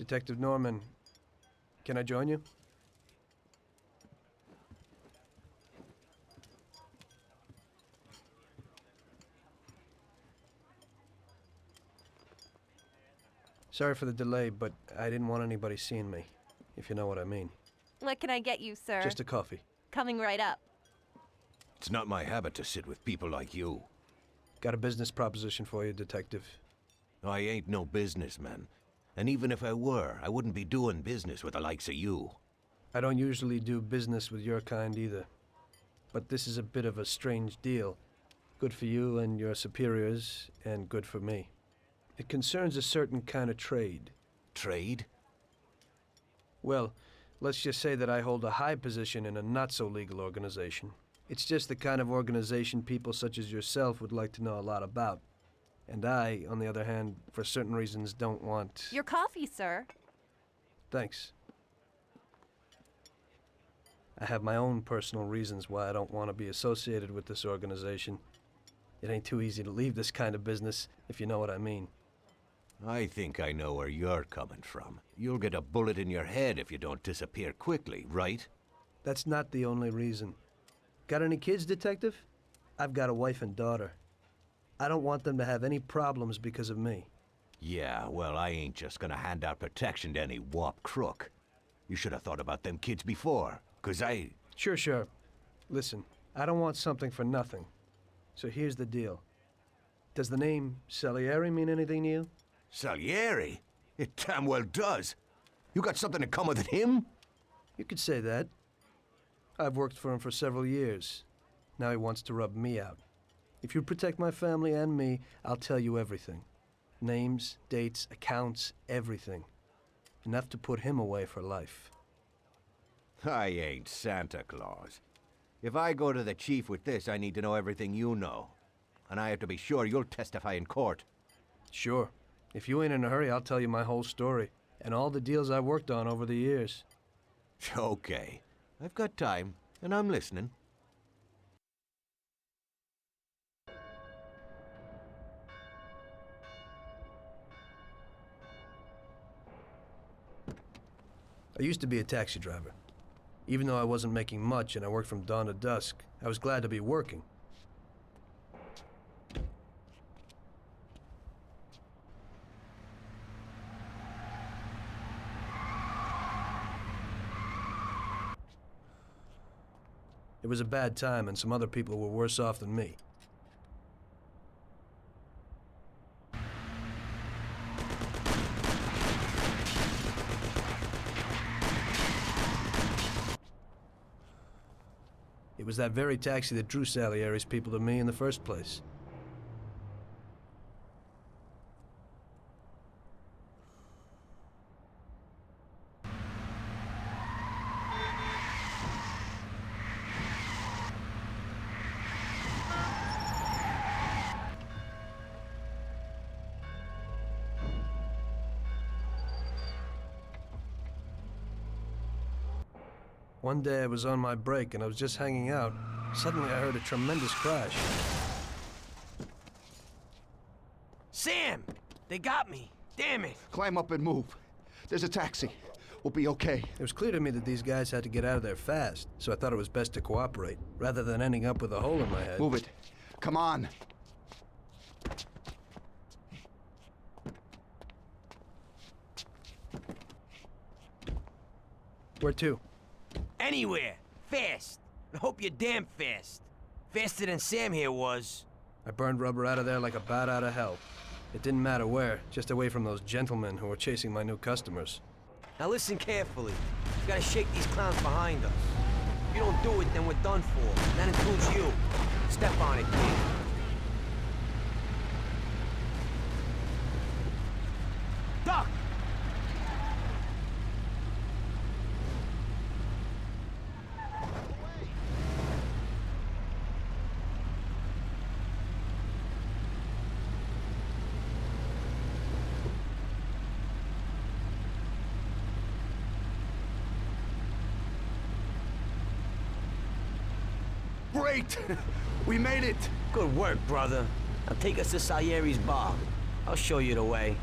Detective Norman, can I join you? Sorry for the delay, but I didn't want anybody seeing me, if you know what I mean. What can I get you, sir? Just a coffee. Coming right up. It's not my habit to sit with people like you. Got a business proposition for you, Detective. I ain't no businessman. And even if I were, I wouldn't be doing business with the likes of you. I don't usually do business with your kind either. But this is a bit of a strange deal. Good for you and your superiors, and good for me. It concerns a certain kind of trade. Trade? Well, let's just say that I hold a high position in a not-so-legal organization. It's just the kind of organization people such as yourself would like to know a lot about. And I, on the other hand, for certain reasons, don't want... Your coffee, sir. Thanks. I have my own personal reasons why I don't want to be associated with this organization. It ain't too easy to leave this kind of business, if you know what I mean. I think I know where you're coming from. You'll get a bullet in your head if you don't disappear quickly, right? That's not the only reason. Got any kids, Detective? I've got a wife and daughter. I don't want them to have any problems because of me. Yeah, well, I ain't just gonna hand out protection to any wop crook. You should have thought about them kids before, 'cause I... Sure. Listen, I don't want something for nothing. So here's the deal. Does the name Salieri mean anything to you? Salieri? It damn well does. You got something in common with him? You could say that. I've worked for him for several years. Now he wants to rub me out. If you protect my family and me, I'll tell you everything. Names, dates, accounts, everything. Enough to put him away for life. I ain't Santa Claus. If I go to the chief with this, I need to know everything you know. And I have to be sure you'll testify in court. Sure. If you ain't in a hurry, I'll tell you my whole story. And all the deals I've worked on over the years. Okay. I've got time, and I'm listening. I used to be a taxi driver. Even though I wasn't making much and I worked from dawn to dusk, I was glad to be working. It was a bad time and some other people were worse off than me. It was that very taxi that drew Salieri's people to me in the first place. One day I was on my break and I was just hanging out. Suddenly I heard a tremendous crash. Sam! They got me! Damn it! Climb up and move. There's a taxi. We'll be okay. It was clear to me that these guys had to get out of there fast, so I thought it was best to cooperate, rather than ending up with a hole in my head. Move it. Come on. Where to? Anywhere! Fast! I hope you're damn fast. Faster than Sam here was. I burned rubber out of there like a bat out of hell. It didn't matter where, just away from those gentlemen who were chasing my new customers. Now listen carefully. We gotta shake these clowns behind us. If you don't do it, then we're done for. That includes you. Step on it, kid. Duck! Great! We made it! Good work, brother. Now take us to Salieri's bar. I'll show you the way.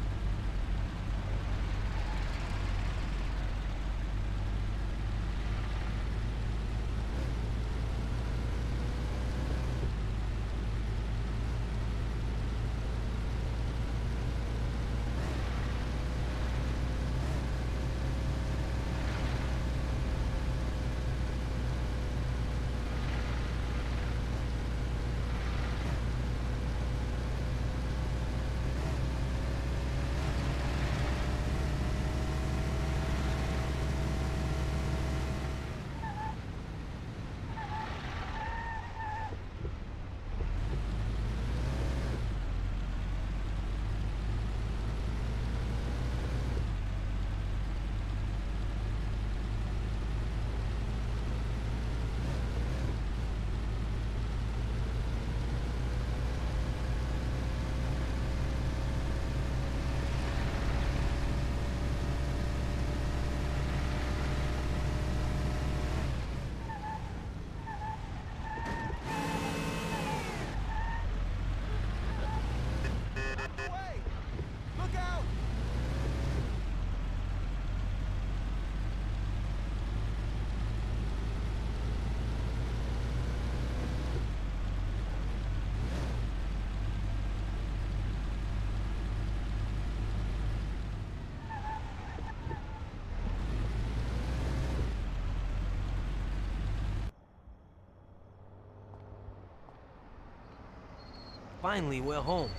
Finally, we're home.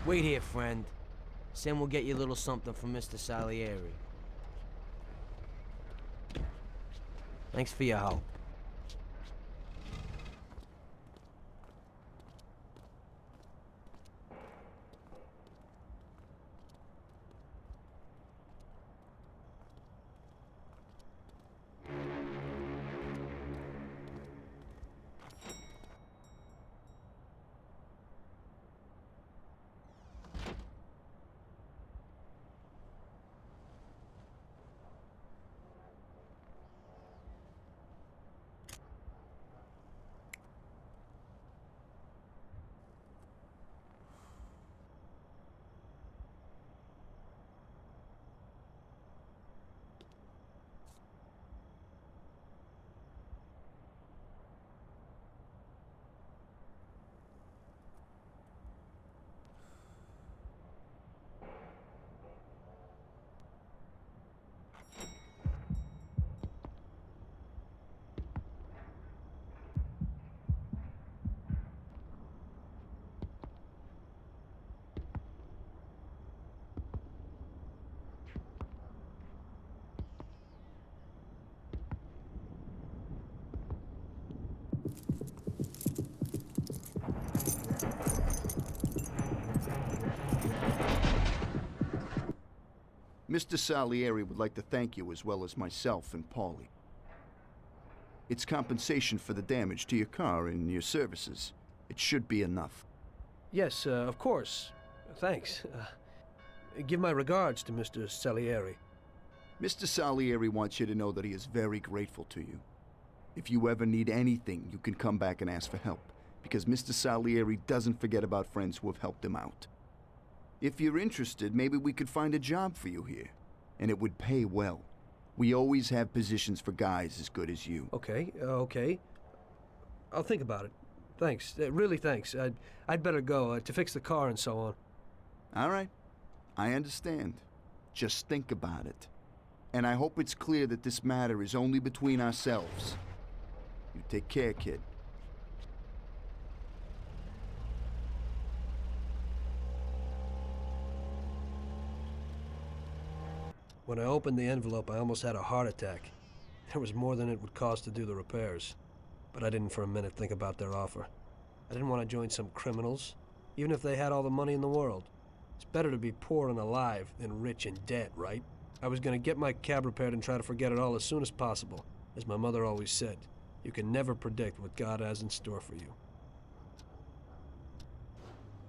Wait here, friend. Sam will get you a little something from Mr. Salieri. Thanks for your help. Mr. Salieri would like to thank you as well as myself and Paulie. It's compensation for the damage to your car and your services. It should be enough. Yes, of course. Thanks. Give my regards to Mr. Salieri. Mr. Salieri wants you to know that he is very grateful to you. If you ever need anything, you can come back and ask for help, because Mr. Salieri doesn't forget about friends who have helped him out. If you're interested, maybe we could find a job for you here, and it would pay well. We always have positions for guys as good as you. Okay, okay. I'll think about it. Thanks. Really thanks. I'd better go to fix the car and so on. All right. I understand. Just think about it. And I hope it's clear that this matter is only between ourselves. You take care, kid. When I opened the envelope, I almost had a heart attack. There was more than it would cost to do the repairs. But I didn't for a minute think about their offer. I didn't want to join some criminals, even if they had all the money in the world. It's better to be poor and alive than rich and dead, right? I was going to get my cab repaired and try to forget it all as soon as possible. As my mother always said, you can never predict what God has in store for you.